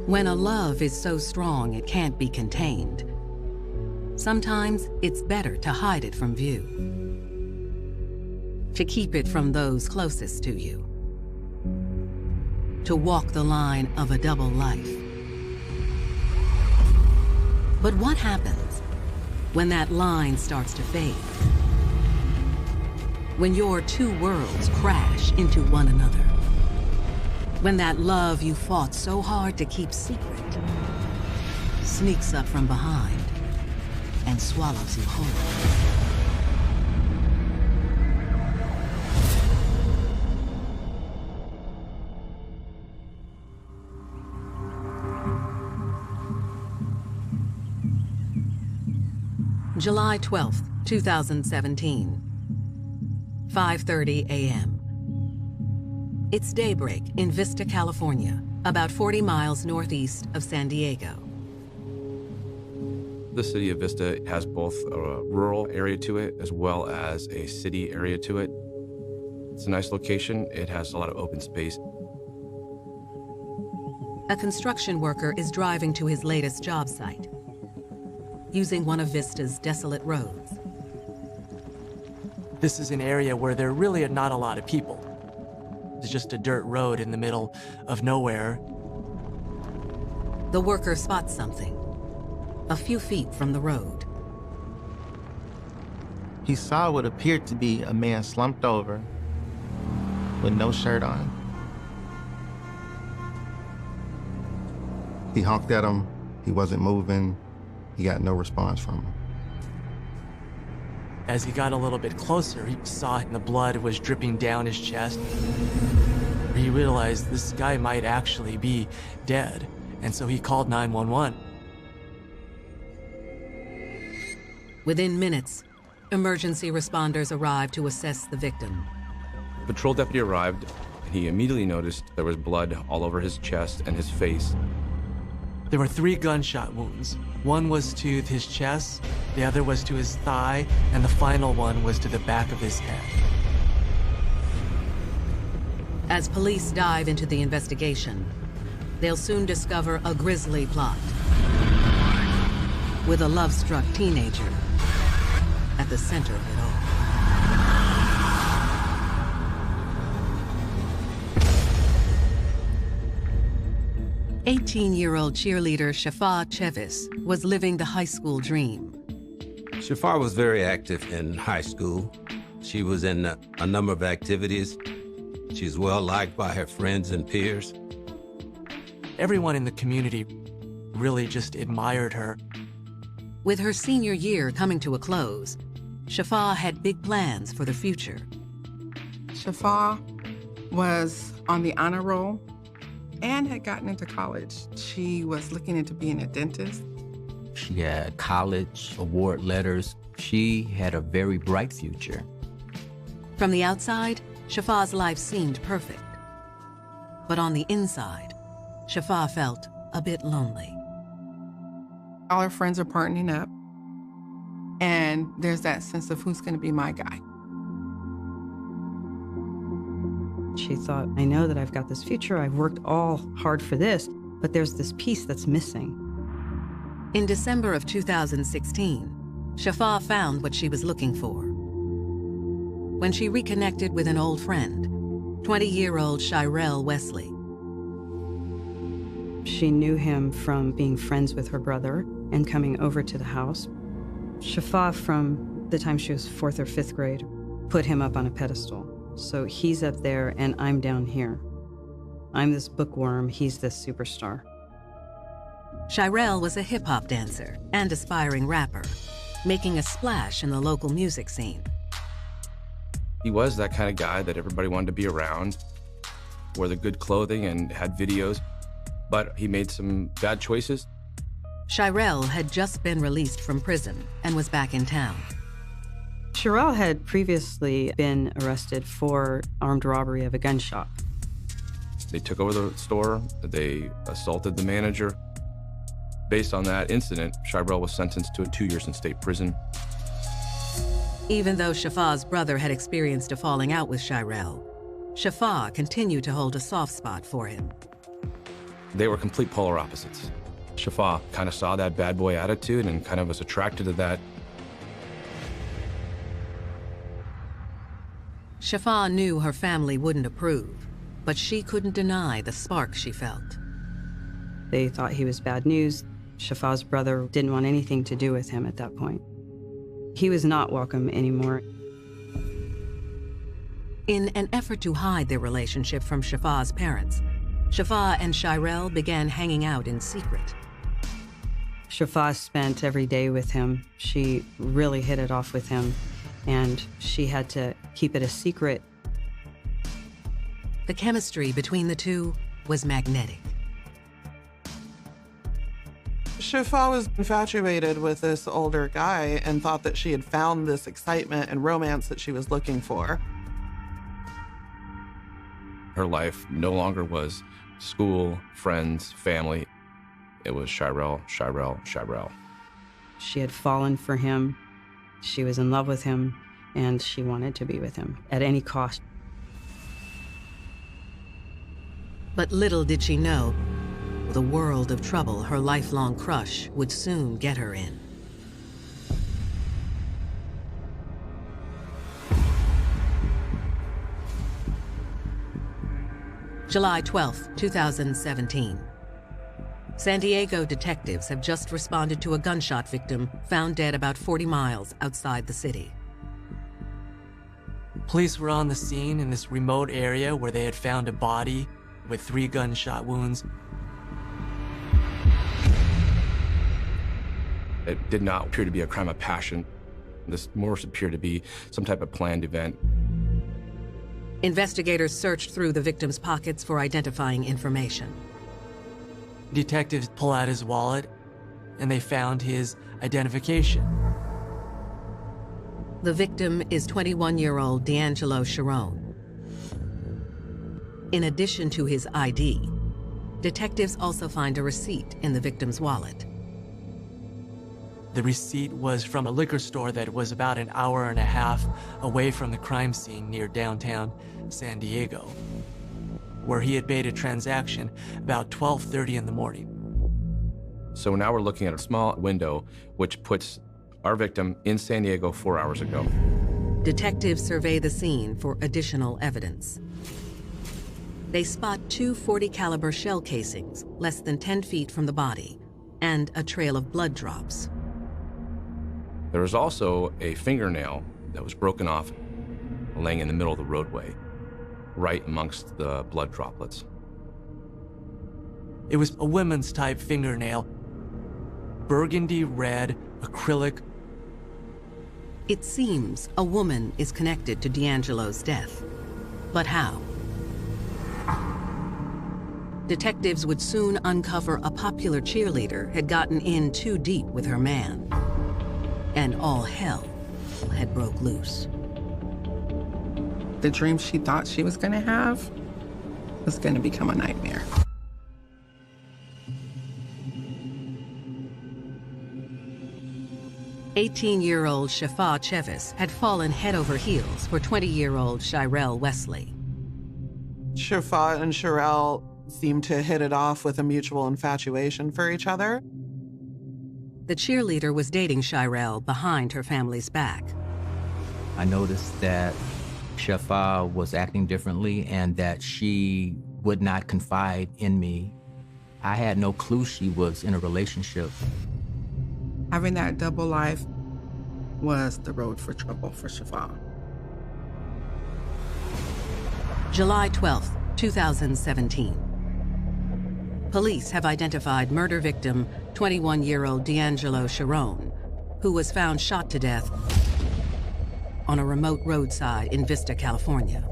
When a love is so strong it can't be contained, sometimes it's better to hide it from view, to keep it from those closest to you, to walk the line of a double life. But what happens when that line starts to fade? When your two worlds crash into one another? When that love you fought so hard to keep secret sneaks up from behind and swallows you whole. July 12th, 2017, 5:30 a.m. It's daybreak in Vista, California, about 40 miles northeast of San Diego. The city of Vista has both a rural area to it as well as a city area to it. It's a nice location. It has a lot of open space. A construction worker is driving to his latest job site, using one of Vista's desolate roads. This is an area where there really are not a lot of people. It's just a dirt road in the middle of nowhere. The worker spots something a few feet from the road. He saw what appeared to be a man slumped over with no shirt on. He honked at him. He wasn't moving. He got no response from him. As he got a little bit closer, he saw the blood was dripping down his chest. He realized this guy might actually be dead, and so he called 911. Within minutes, emergency responders arrived to assess the victim. The patrol deputy arrived, and he immediately noticed there was blood all over his chest and his face. There were 3 gunshot wounds. One was to his chest, the other was to his thigh, and the final one was to the back of his head. As police dive into the investigation, they'll soon discover a grisly plot with a love-struck teenager at the center of it all. 18-year-old cheerleader Shafaa Chevis was living the high school dream. Shafaa was very active in high school. She was in a number of activities. She's well liked by her friends and peers. Everyone in the community really just admired her. With her senior year coming to a close, Shafaa had big plans for the future. Shafaa was on the honor roll and had gotten into college. She was looking into being a dentist. She had college award letters. She had a very bright future. From the outside, Shafaa's life seemed perfect. But on the inside, Shafaa felt a bit lonely. All her friends are partnering up, and there's that sense of who's going to be my guy. She thought, I know that I've got this future, I've worked all hard for this, but there's this piece that's missing. In December of 2016, Shafaa found what she was looking for. When she reconnected with an old friend, 20-year-old Shirelle Wesley. She knew him from being friends with her brother and coming over to the house. Shafaa, from the time she was 4th or 5th grade, put him up on a pedestal. So he's up there and I'm down here. I'm this bookworm, he's this superstar. Shirelle was a hip-hop dancer and aspiring rapper, making a splash in the local music scene. He was that kind of guy that everybody wanted to be around, wore the good clothing and had videos, but he made some bad choices. Shirelle had just been released from prison and was back in town. Shirelle had previously been arrested for armed robbery of a gun shop. They took over the store, they assaulted the manager. Based on that incident, Shirelle was sentenced to 2 years in state prison. Even though Shafaa's brother had experienced a falling out with Shirelle, Shafaa continued to hold a soft spot for him. They were complete polar opposites. Shafa kind of saw that bad boy attitude and kind of was attracted to that. Shafa knew her family wouldn't approve, but she couldn't deny the spark she felt. They thought he was bad news. Shafa's brother didn't want anything to do with him at that point. He was not welcome anymore. In an effort to hide their relationship from Shafa's parents, Shafa and Shirel began hanging out in secret. Shafa spent every day with him. She really hit it off with him, and she had to keep it a secret. The chemistry between the two was magnetic. Shafa was infatuated with this older guy and thought that she had found this excitement and romance that she was looking for. Her life no longer was school, friends, family. It was Shirel, Shirel, Shirel. She had fallen for him. She was in love with him, and she wanted to be with him at any cost. But little did she know the world of trouble her lifelong crush would soon get her in. July 12, 2017. San Diego detectives have just responded to a gunshot victim found dead about 40 miles outside the city. Police were on the scene in this remote area where they had found a body with 3 gunshot wounds. It did not appear to be a crime of passion. This more appeared to be some type of planned event. Investigators searched through the victim's pockets for identifying information. Detectives pull out his wallet, and they found his identification. The victim is 21-year-old D'Angelo Sharon. In addition to his ID, detectives also find a receipt in the victim's wallet. The receipt was from a liquor store that was about an hour and a half away from the crime scene near downtown San Diego, where he had made a transaction about 12:30 in the morning. So now we're looking at a small window which puts our victim in San Diego 4 hours ago. Detectives survey the scene for additional evidence. They spot 2 .40 caliber shell casings less than 10 feet from the body and a trail of blood drops. There was also a fingernail that was broken off, laying in the middle of the roadway, right amongst the blood droplets. It was a women's type fingernail, burgundy red, acrylic. It seems a woman is connected to D'Angelo's death. But how? Detectives would soon uncover a popular cheerleader had gotten in too deep with her man, and all hell had broke loose. The dream she thought she was gonna have was gonna become a nightmare. "18-year-old Shafa Chevis had fallen head over heels for 20-year-old Shirel Wesley. Shafa and Shirel seemed to hit it off with a mutual infatuation for each other. The cheerleader was dating Shirel behind her family's back. I noticed that Shafa was acting differently and that she would not confide in me. I had no clue she was in a relationship. Having that double life was the road for trouble for Shafa. July 12, 2017. Police have identified murder victim 21-year-old D'Angelo Sharon, who was found shot to death on a remote roadside in Vista, California.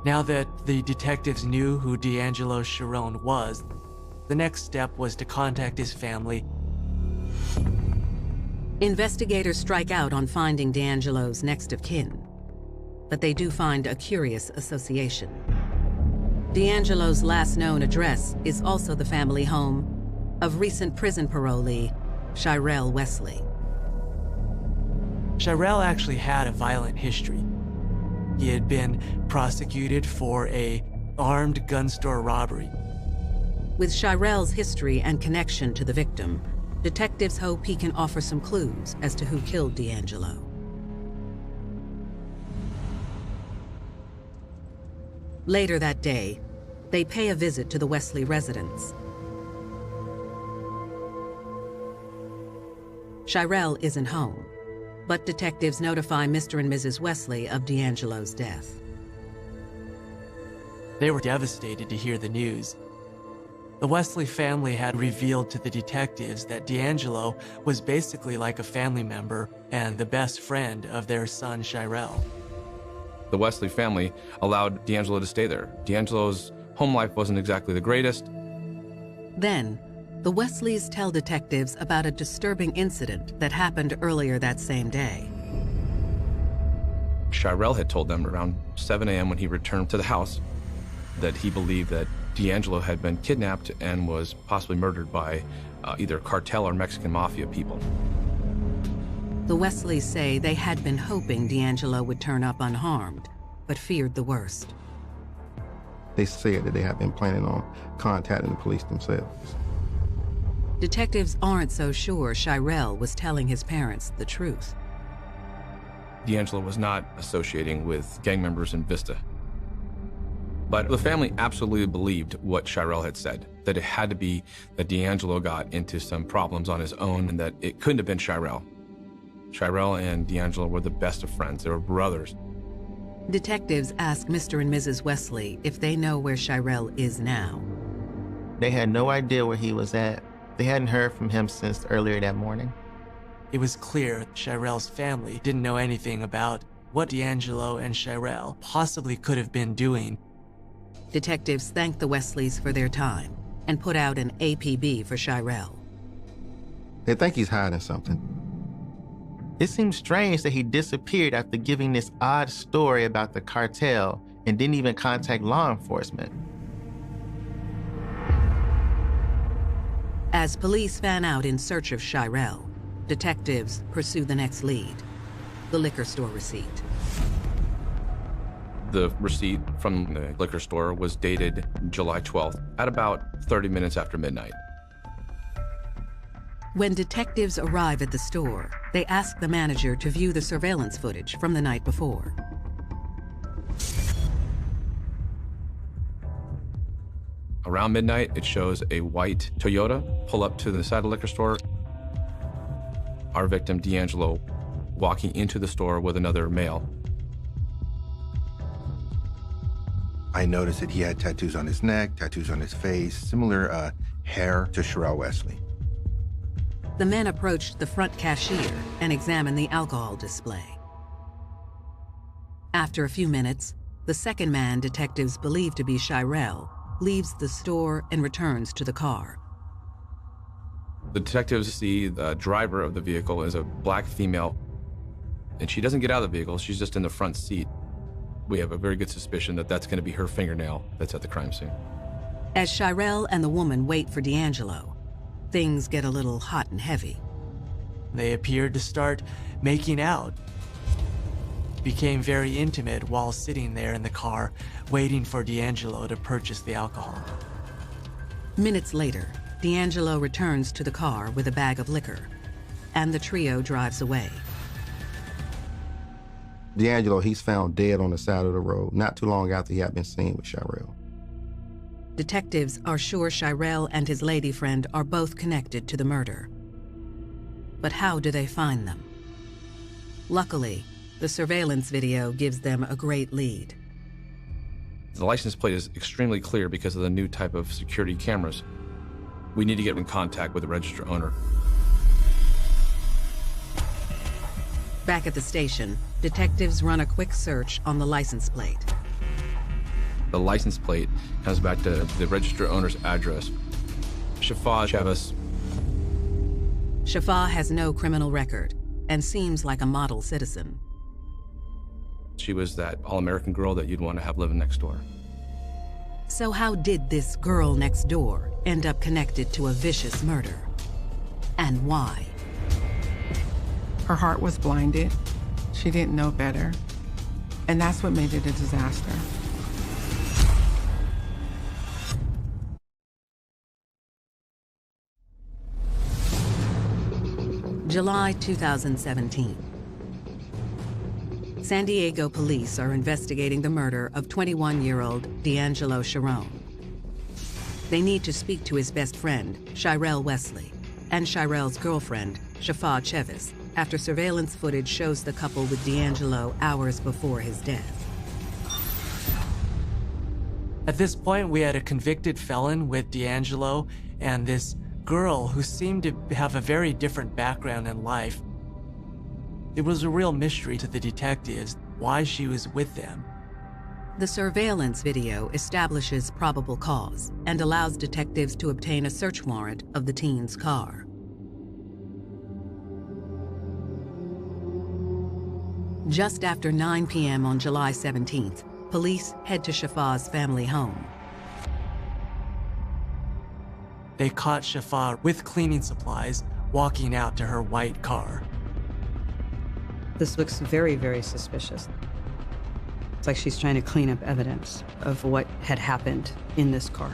Now that the detectives knew who D'Angelo Sharon was, the next step was to contact his family. Investigators strike out on finding D'Angelo's next of kin, but they do find a curious association. D'Angelo's last known address is also the family home of recent prison parolee Shirel Wesley. Shirel actually had a violent history. He had been prosecuted for an armed gun store robbery. With Shirell's history and connection to the victim, detectives hope he can offer some clues as to who killed D'Angelo. Later that day, they pay a visit to the Wesley residence. Shirell isn't home, but detectives notify Mr. and Mrs. Wesley of D'Angelo's death. They were devastated to hear the news. The Wesley family had revealed to the detectives that D'Angelo was basically like a family member and the best friend of their son, Shirell. The Wesley family allowed D'Angelo to stay there. D'Angelo's home life wasn't exactly the greatest. Then, the Wesleys tell detectives about a disturbing incident that happened earlier that same day. Shirell had told them around 7 a.m. when he returned to the house that he believed that D'Angelo had been kidnapped and was possibly murdered by either cartel or Mexican mafia people. The Wesleys say they had been hoping D'Angelo would turn up unharmed, but feared the worst. They said that they had been planning on contacting the police themselves. Detectives aren't so sure Shirell was telling his parents the truth. D'Angelo was not associating with gang members in Vista. But the family absolutely believed what Shirell had said, that it had to be that D'Angelo got into some problems on his own and that it couldn't have been Shirell. Shirell and D'Angelo were the best of friends. They were brothers. Detectives ask Mr. and Mrs. Wesley if they know where Shirell is now. They had no idea where he was at. They hadn't heard from him since earlier that morning. It was clear Shirell's family didn't know anything about what D'Angelo and Shirell possibly could have been doing. Detectives thank the Wesleys for their time and put out an APB for Shirell. They think he's hiding something. It seems strange that he disappeared after giving this odd story about the cartel and didn't even contact law enforcement. As police fan out in search of Shirell, detectives pursue the next lead, the liquor store receipt. The receipt from the liquor store was dated July 12th at about 30 minutes after midnight. When detectives arrive at the store, they ask the manager to view the surveillance footage from the night before. Around midnight, it shows a white Toyota pull up to the side of the liquor store. Our victim, D'Angelo, walking into the store with another male. I noticed that he had tattoos on his neck, tattoos on his face, similar hair to Shirell Wesley. The men approached the front cashier and examined the alcohol display. After a few minutes, the second man detectives believe to be Shirell leaves the store and returns to the car. The detectives see the driver of the vehicle as a black female, and she doesn't get out of the vehicle, she's just in the front seat. We have a very good suspicion that that's going to be her fingernail that's at the crime scene. As Shirell and the woman wait for D'Angelo, things get a little hot and heavy. They appeared to start making out. Became very intimate while sitting there in the car, waiting for D'Angelo to purchase the alcohol. Minutes later, D'Angelo returns to the car with a bag of liquor, and the trio drives away. D'Angelo, he's found dead on the side of the road not too long after he had been seen with Shirell. Detectives are sure Shirell and his lady friend are both connected to the murder. But how do they find them? Luckily, the surveillance video gives them a great lead. The license plate is extremely clear because of the new type of security cameras. We need to get in contact with the register owner. Back at the station, detectives run a quick search on the license plate. The license plate comes back to the register owner's address, Shafa Chavez. Shafa has no criminal record and seems like a model citizen. She was that all-American girl that you'd want to have living next door. So how did this girl next door end up connected to a vicious murder? And why? Her heart was blinded. She didn't know better. And that's what made it a disaster. July 2017. San Diego police are investigating the murder of 21-year-old D'Angelo Sharon. They need to speak to his best friend, Shirelle Wesley, and Shirelle's girlfriend, Shafa Chevis, after surveillance footage shows the couple with D'Angelo hours before his death. At this point, we had a convicted felon with D'Angelo and this girl who seemed to have a very different background in life. It was a real mystery to the detectives why she was with them. The surveillance video establishes probable cause and allows detectives to obtain a search warrant of the teen's car. Just after 9 p.m. on July 17th, police head to Shafa's family home. They caught Shafa with cleaning supplies walking out to her white car. This looks very, very suspicious. It's like she's trying to clean up evidence of what had happened in this car.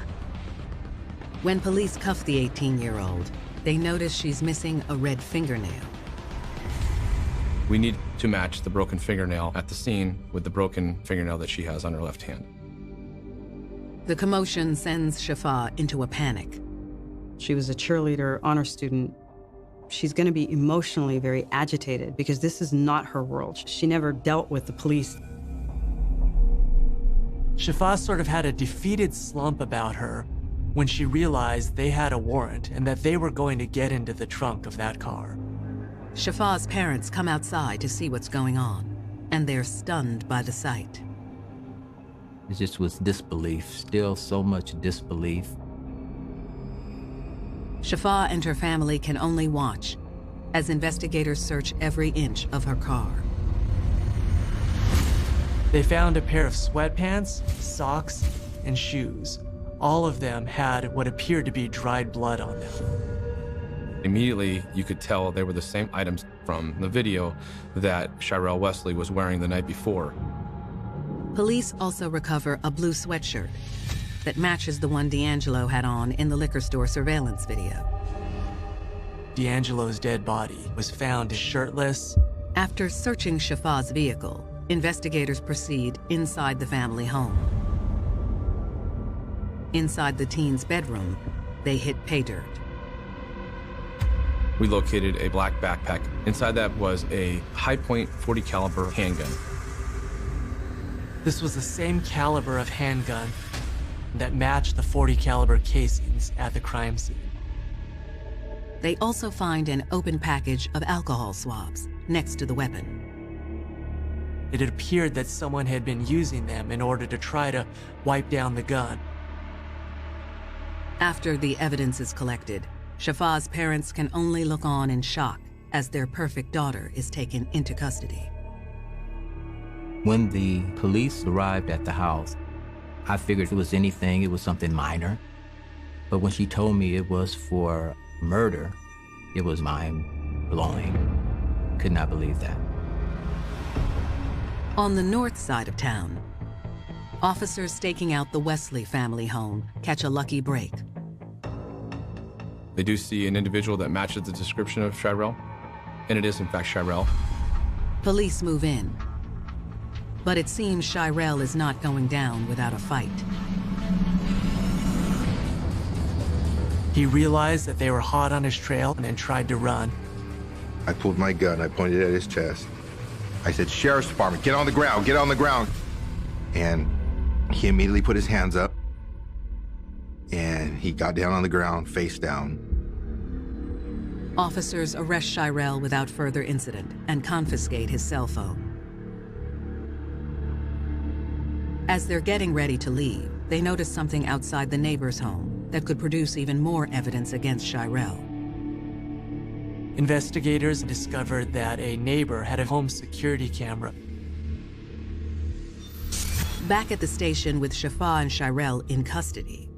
When police cuff the 18-year-old, they notice she's missing a red fingernail. We need to match the broken fingernail at the scene with the broken fingernail that she has on her left hand. The commotion sends Shafa into a panic. She was a cheerleader, honor student. She's going to be emotionally very agitated because this is not her world. She never dealt with the police. Shafa sort of had a defeated slump about her when she realized they had a warrant and that they were going to get into the trunk of that car. Shafa's parents come outside to see what's going on, and they're stunned by the sight. It just was disbelief, still so much disbelief. Shafa and her family can only watch as investigators search every inch of her car. They found a pair of sweatpants, socks, and shoes. All of them had what appeared to be dried blood on them. Immediately, you could tell they were the same items from the video that Shirelle Wesley was wearing the night before. Police also recover a blue sweatshirt that matches the one D'Angelo had on in the liquor store surveillance video. D'Angelo's dead body was found shirtless. After searching Shafa's vehicle, investigators proceed inside the family home. Inside the teen's bedroom, they hit pay dirt. We located a black backpack. Inside that was a high-point .40 caliber handgun. This was the same caliber of handgun that matched the .40 caliber casings at the crime scene. They also find an open package of alcohol swabs next to the weapon. It had appeared that someone had been using them in order to try to wipe down the gun. After the evidence is collected, Shafa's parents can only look on in shock as their perfect daughter is taken into custody. When the police arrived at the house, I figured if it was anything, it was something minor. But when she told me it was for murder, it was mind-blowing. Could not believe that. On the north side of town, officers staking out the Wesley family home catch a lucky break. They do see an individual that matches the description of Shirelle, and it is in fact Shirelle. Police move in, but it seems Shirelle is not going down without a fight. He realized that they were hot on his trail and tried to run. I pulled my gun, I pointed it at his chest. I said, "Sheriff's Department, get on the ground, get on the ground." And he immediately put his hands up and he got down on the ground, face down. Officers arrest Shirelle without further incident and confiscate his cell phone. As they're getting ready to leave, they notice something outside the neighbor's home that could produce even more evidence against Shirelle. Investigators discovered that a neighbor had a home security camera. Back at the station with Shafa and Shirelle in custody,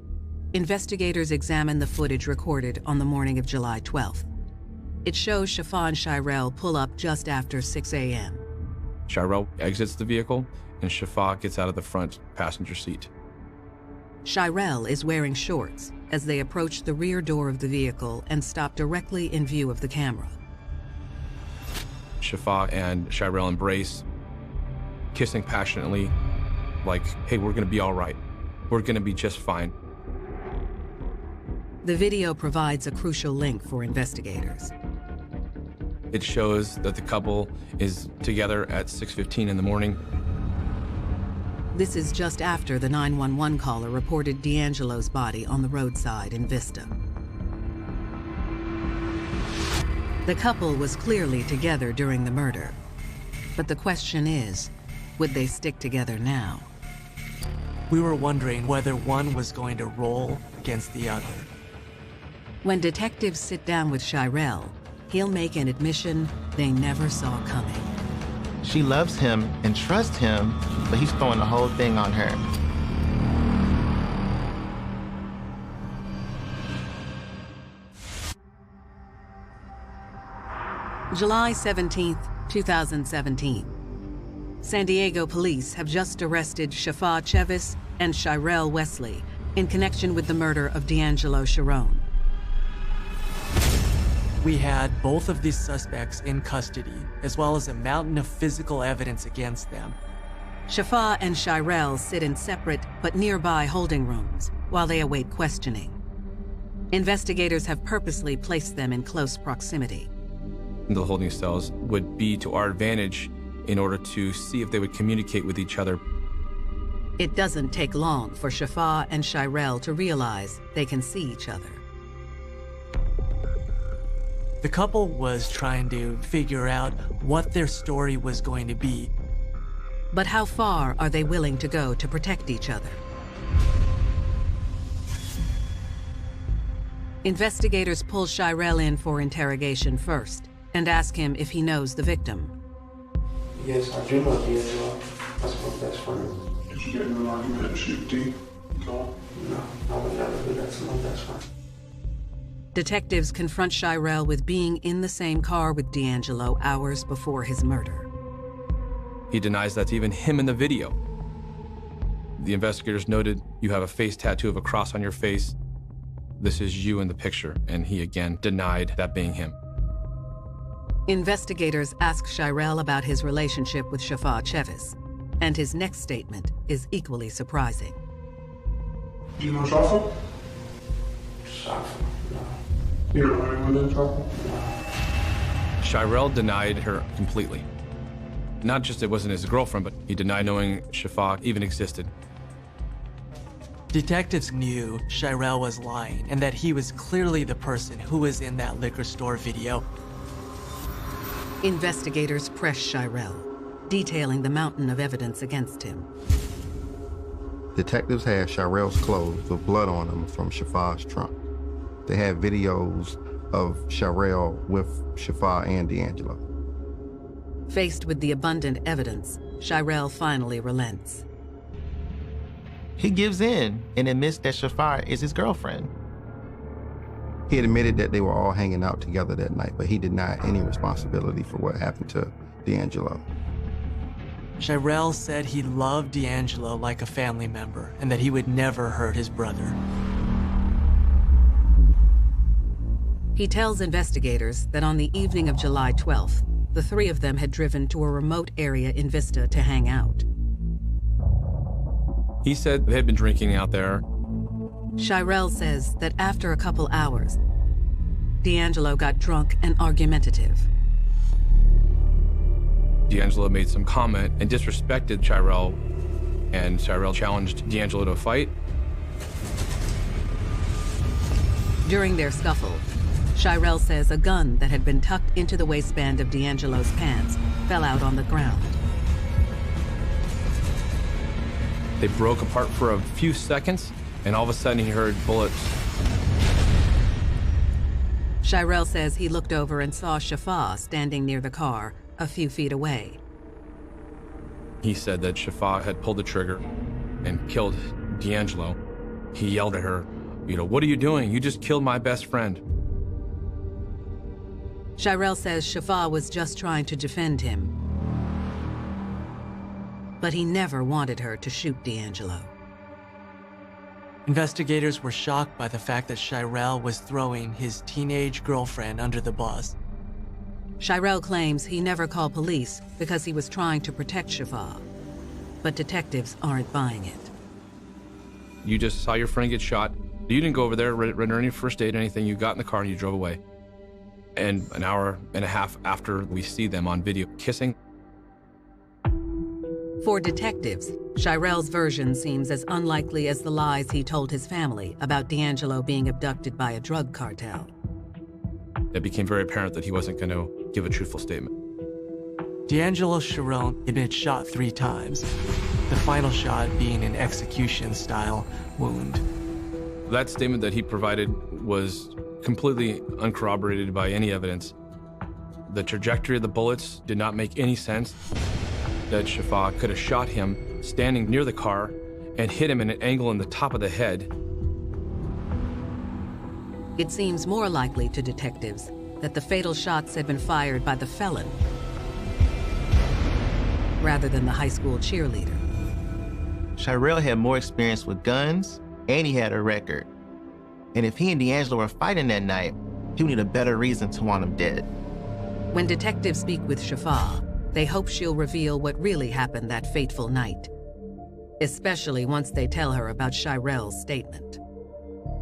investigators examine the footage recorded on the morning of July 12th. It shows Shafa and Shirelle pull up just after 6 a.m. Shirelle exits the vehicle and Shafa gets out of the front passenger seat. Shirel is wearing shorts as they approach the rear door of the vehicle and stop directly in view of the camera. Shafa and Shirel embrace, kissing passionately, like, hey, we're gonna be all right. We're gonna be just fine. The video provides a crucial link for investigators. It shows that the couple is together at 6:15 in the morning. This is just after the 911 caller reported D'Angelo's body on the roadside in Vista. The couple was clearly together during the murder, but the question is, would they stick together now? We were wondering whether one was going to roll against the other. When detectives sit down with Shirel, he'll make an admission they never saw coming. She loves him and trusts him, but he's throwing the whole thing on her. July 17th, 2017. San Diego police have just arrested Shafa Chevis and Shirel Wesley in connection with the murder of D'Angelo Sharon. We had both of these suspects in custody, as well as a mountain of physical evidence against them. Shafa and Shirel sit in separate but nearby holding rooms while they await questioning. Investigators have purposely placed them in close proximity. The holding cells would be to our advantage in order to see if they would communicate with each other. It doesn't take long for Shafa and Shirel to realize they can see each other. The couple was trying to figure out what their story was going to be. But how far are they willing to go to protect each other? Investigators pull Shirel in for interrogation first and ask him if he knows the victim. Yes, I do know D'Angelo. That's my best friend. Did you get in an argument at Shoot D? No, I would never do that to my best friend. Detectives confront Shirel with being in the same car with D'Angelo hours before his murder. He denies that's even him in the video. The investigators noted, you have a face tattoo of a cross on your face. This is you in the picture, and he again denied that being him. Investigators ask Shirel about his relationship with Shafa Chevis, and his next statement is equally surprising. Do you know Shafa? Shafa, no. You don't know anyone named Shafa? No. Shirel denied her completely. Not just it wasn't his girlfriend, but he denied knowing Shafa even existed. Detectives knew Shirel was lying and that he was clearly the person who was in that liquor store video. Investigators press Shirel, detailing the mountain of evidence against him. Detectives had Shirel's clothes with blood on them from Shafa's trunk. They had videos of Shirel with Shafa and D'Angelo. Faced with the abundant evidence, Shirel finally relents. He gives in and admits that Shafa is his girlfriend. He had admitted that they were all hanging out together that night, but he denied any responsibility for what happened to D'Angelo. Shirel said he loved D'Angelo like a family member and that he would never hurt his brother. He tells investigators that on the evening of July 12th, the three of them had driven to a remote area in Vista to hang out. He said they had been drinking out there. Shirel says that after a couple hours, D'Angelo got drunk and argumentative. D'Angelo made some comment and disrespected Shirel, and Shirel challenged D'Angelo to a fight. During their scuffle, Shirel says a gun that had been tucked into the waistband of D'Angelo's pants fell out on the ground. They broke apart for a few seconds, and all of a sudden he heard bullets. Shirel says he looked over and saw Shafa standing near the car, a few feet away. He said that Shafa had pulled the trigger and killed D'Angelo. He yelled at her, "What are you doing? You just killed my best friend." Shirel says Shafa was just trying to defend him. but he never wanted her to shoot D'Angelo. Investigators were shocked by the fact that Shirel was throwing his teenage girlfriend under the bus. Shirel claims he never called police because he was trying to protect Shafa, but detectives aren't buying it. You just saw your friend get shot. You didn't go over there, render any first aid, anything. You got in the car and you drove away. And an hour and a half after, we see them on video kissing. For detectives, Shirel's version seems as unlikely as the lies he told his family about D'Angelo being abducted by a drug cartel. It became very apparent that he wasn't going to give a truthful statement. D'Angelo Sharon had been shot 3 times, the final shot being an execution-style wound. That statement that he provided was completely uncorroborated by any evidence. The trajectory of the bullets did not make any sense. That Shafa could have shot him standing near the car and hit him in an angle in the top of the head. It seems more likely to detectives that the fatal shots had been fired by the felon rather than the high school cheerleader. Shirel had more experience with guns, and he had a record. And if he and D'Angelo were fighting that night, he would need a better reason to want him dead. When detectives speak with Shafa, they hope she'll reveal what really happened that fateful night, especially once they tell her about Shirel's statement.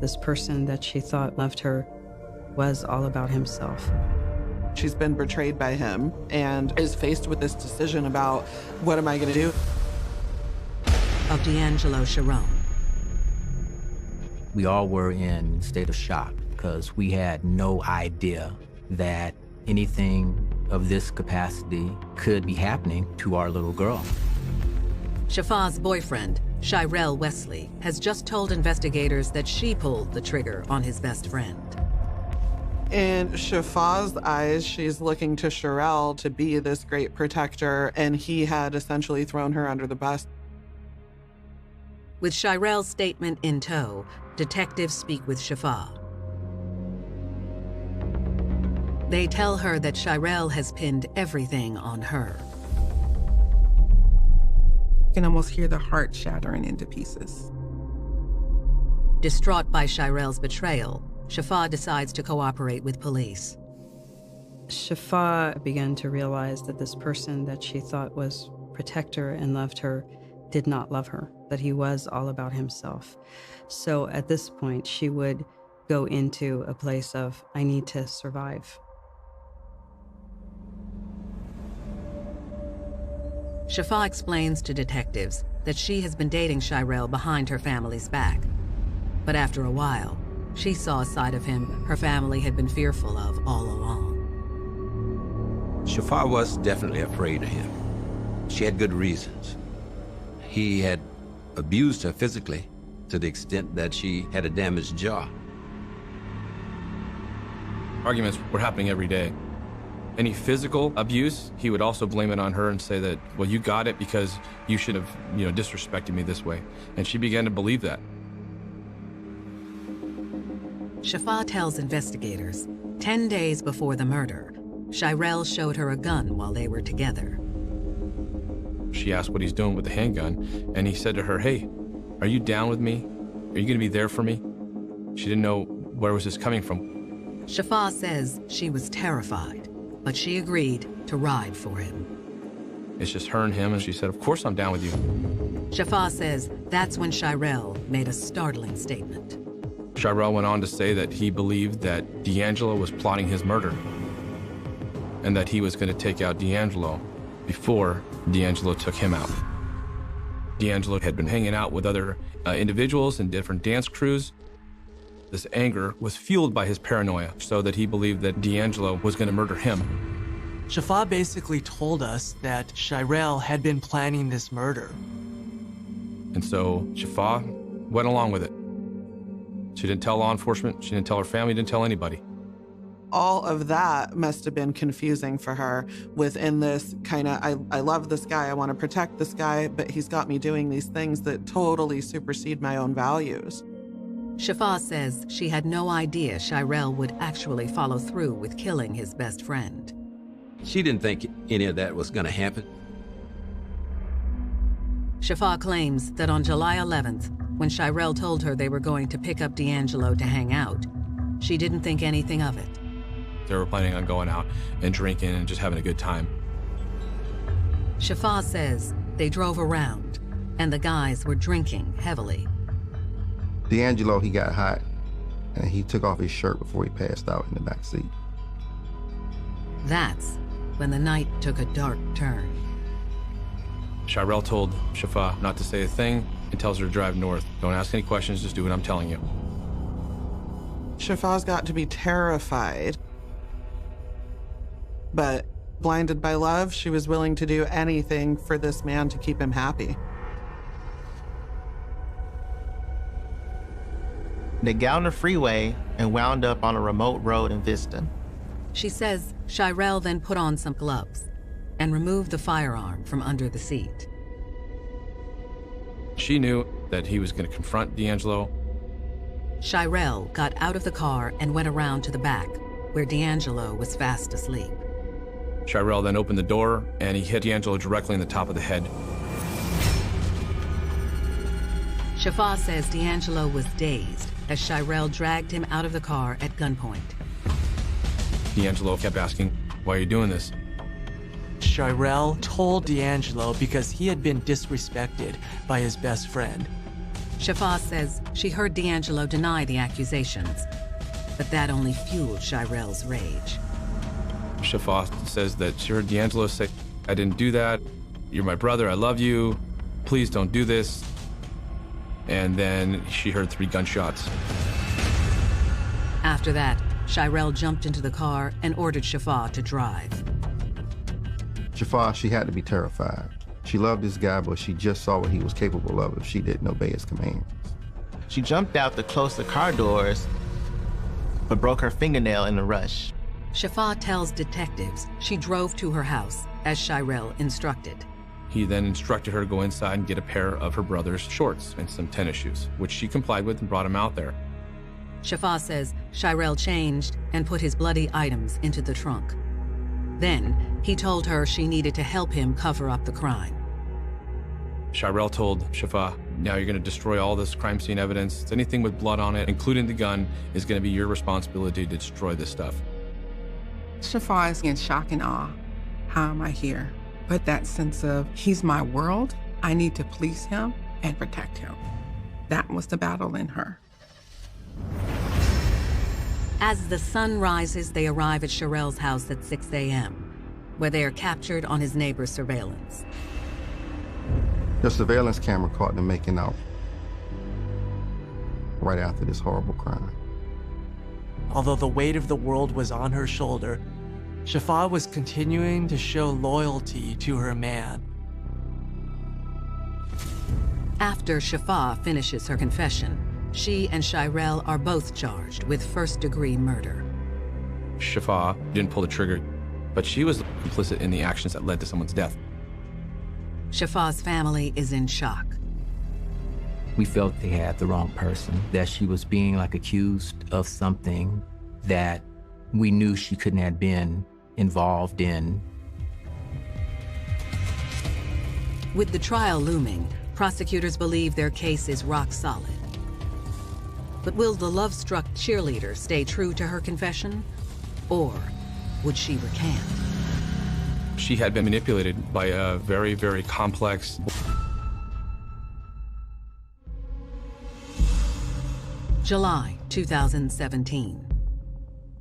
This person that she thought loved her was all about himself. She's been betrayed by him and is faced with this decision about, what am I going to do? Of D'Angelo Sharon. We all were in a state of shock because we had no idea that anything of this capacity could be happening to our little girl. Shafa's boyfriend, Shirel Wesley, has just told investigators that she pulled the trigger on his best friend. In Shafa's eyes, she's looking to Shirel to be this great protector, and he had essentially thrown her under the bus. With Shirel's statement in tow, detectives speak with Shafa. They tell her that Shirel has pinned everything on her. You can almost hear the heart shattering into pieces. Distraught by Shirel's betrayal, Shafa decides to cooperate with police. Shafa began to realize that this person that she thought was protector and loved her did not love her, that he was all about himself. So at this point, she would go into a place of, I need to survive. Shafa explains to detectives that she has been dating Shirel behind her family's back. But after a while, she saw a side of him her family had been fearful of all along. Shafa was definitely afraid of him. She had good reasons. He had abused her physically to the extent that she had a damaged jaw. Arguments were happening every day. Any physical abuse, he would also blame it on her and say that, well, you got it because you should have, disrespected me this way. And she began to believe that. Shafa tells investigators, 10 days before the murder, Shirel showed her a gun while they were together. She asked what he's doing with the handgun, and he said to her, hey, are you down with me? Are you gonna be there for me? She didn't know where was this coming from. Shafa says she was terrified, but she agreed to ride for him. It's just her and him, and she said, of course I'm down with you. Shafa says that's when Shirel made a startling statement. Shirel went on to say that he believed that D'Angelo was plotting his murder and that he was going to take out D'Angelo before D'Angelo took him out. D'Angelo had been hanging out with other individuals in different dance crews. This anger was fueled by his paranoia, so that he believed that D'Angelo was going to murder him. Shafa basically told us that Shirel had been planning this murder. And so Shafa went along with it. She didn't tell law enforcement, she didn't tell her family, didn't tell anybody. All of that must have been confusing for her within this kind of, I love this guy, I want to protect this guy, but he's got me doing these things that totally supersede my own values. Shafa says she had no idea Shirel would actually follow through with killing his best friend. She didn't think any of that was going to happen. Shafa claims that on July 11th, when Shirel told her they were going to pick up D'Angelo to hang out, she didn't think anything of it. They were planning on going out and drinking and just having a good time. Shafa says they drove around, and the guys were drinking heavily. D'Angelo, he got hot, and he took off his shirt before he passed out in the back seat. That's when the night took a dark turn. Shirel told Shafa not to say a thing and tells her to drive north. Don't ask any questions, just do what I'm telling you. Shafa's got to be terrified. But blinded by love, she was willing to do anything for this man to keep him happy. They got on the freeway and wound up on a remote road in Vista. She says Shirel then put on some gloves and removed the firearm from under the seat. She knew that he was going to confront D'Angelo. Shirel got out of the car and went around to the back, where D'Angelo was fast asleep. Shirel then opened the door, and he hit D'Angelo directly in the top of the head. Shafa says D'Angelo was dazed as Shirel dragged him out of the car at gunpoint. D'Angelo kept asking, "Why are you doing this?" Shirel told D'Angelo because he had been disrespected by his best friend. Shafa says she heard D'Angelo deny the accusations, but that only fueled Shirel's rage. Shafa says that she heard D'Angelo say, "I didn't do that. You're my brother. I love you. Please don't do this." And then she heard 3 gunshots. After that, Shirel jumped into the car and ordered Shafa to drive. Shafa, she had to be terrified. She loved this guy, but she just saw what he was capable of if she didn't obey his commands. She jumped out to close the car doors, but broke her fingernail in the rush. Shafa tells detectives she drove to her house, as Shirel instructed. He then instructed her to go inside and get a pair of her brother's shorts and some tennis shoes, which she complied with and brought him out there. Shafa says Shirel changed and put his bloody items into the trunk. Then, he told her she needed to help him cover up the crime. Shirel told Shafa, "Now you're going to destroy all this crime scene evidence. Anything with blood on it, including the gun, is going to be your responsibility to destroy this stuff." Shafa is in shock and awe. How am I here? But that sense of, he's my world, I need to please him and protect him. That was the battle in her. As the sun rises, they arrive at Shirel's house at 6 a.m., where they are captured on his neighbor's surveillance. The surveillance camera caught them making out right after this horrible crime. Although the weight of the world was on her shoulder, Shafa was continuing to show loyalty to her man. After Shafa finishes her confession, she and Shirel are both charged with first-degree murder. Shafa didn't pull the trigger, but she was complicit in the actions that led to someone's death. Shafa's family is in shock. We felt they had the wrong person, that she was being accused of something that we knew she couldn't have been involved in. With the trial looming, prosecutors believe their case is rock solid. But will the love-struck cheerleader stay true to her confession? Or would she recant? She had been manipulated by a very, very complex... July 2017.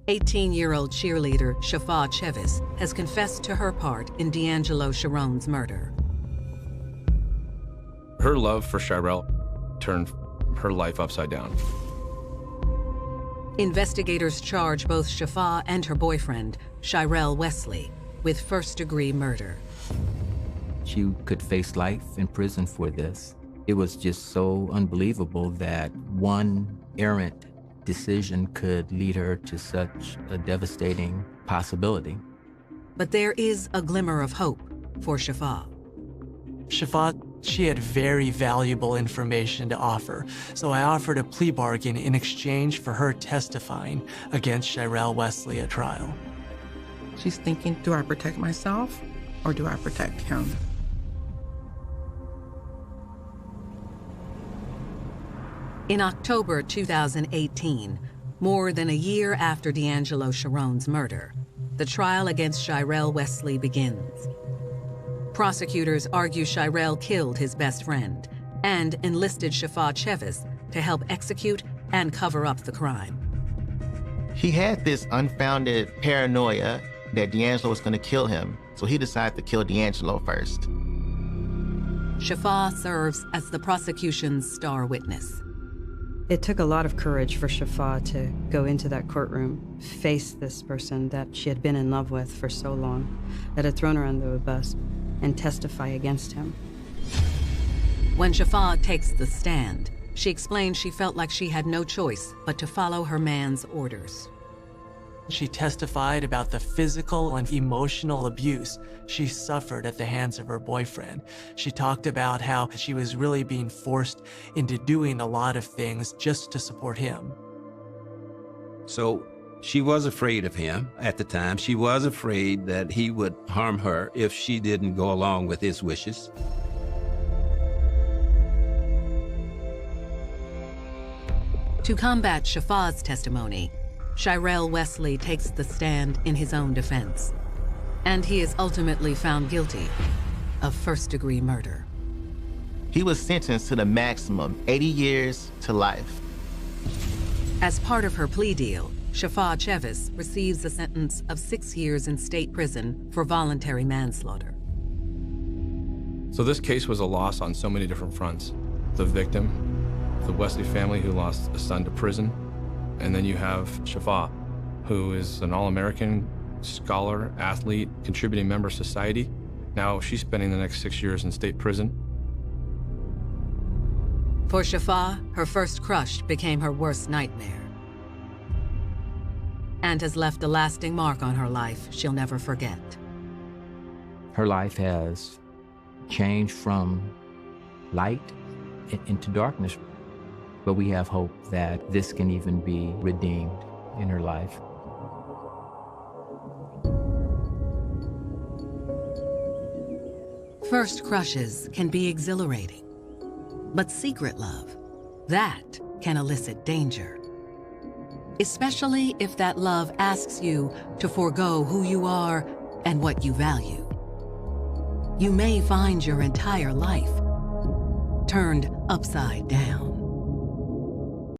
18-year-old cheerleader Shafa Chevis has confessed to her part in D'Angelo Sharon's murder. Her love for Shirel turned her life upside down. Investigators charge both Shafa and her boyfriend, Shirel Wesley, with first-degree murder. She could face life in prison for this. It was just so unbelievable that one errant decision could lead her to such a devastating possibility. But there is a glimmer of hope for Shafa. Shafa, she had very valuable information to offer, so I offered a plea bargain in exchange for her testifying against Shirel Wesley at trial. She's thinking, do I protect myself or do I protect him? In October 2018, more than a year after D'Angelo Sharon's murder, the trial against Shirell Wesley begins. Prosecutors argue Shirell killed his best friend and enlisted Shafaa Chevis to help execute and cover up the crime. He had this unfounded paranoia that D'Angelo was going to kill him, so he decided to kill D'Angelo first. Shafaa serves as the prosecution's star witness. It took a lot of courage for Shafaa to go into that courtroom, face this person that she had been in love with for so long, that had thrown her under the bus, and testify against him. When Shafaa takes the stand, she explained she felt like she had no choice but to follow her man's orders. She testified about the physical and emotional abuse she suffered at the hands of her boyfriend. She talked about how she was really being forced into doing a lot of things just to support him. So she was afraid of him at the time. She was afraid that he would harm her if she didn't go along with his wishes. To combat Shafaa's testimony, Shirell Wesley takes the stand in his own defense, and he is ultimately found guilty of first-degree murder. He was sentenced to the maximum, 80 years to life. As part of her plea deal, Shafaa Chevis receives a sentence of 6 years in state prison for voluntary manslaughter. So this case was a loss on so many different fronts. The victim, the Wesley family who lost a son to prison, and then you have Shafaa, who is an all-American scholar, athlete, contributing member of society. Now she's spending the next 6 years in state prison. For Shafaa, her first crush became her worst nightmare, and has left a lasting mark on her life she'll never forget. Her life has changed from light into darkness, but we have hope that this can even be redeemed in her life. First crushes can be exhilarating, but secret love, that can elicit danger. Especially if that love asks you to forego who you are and what you value. You may find your entire life turned upside down.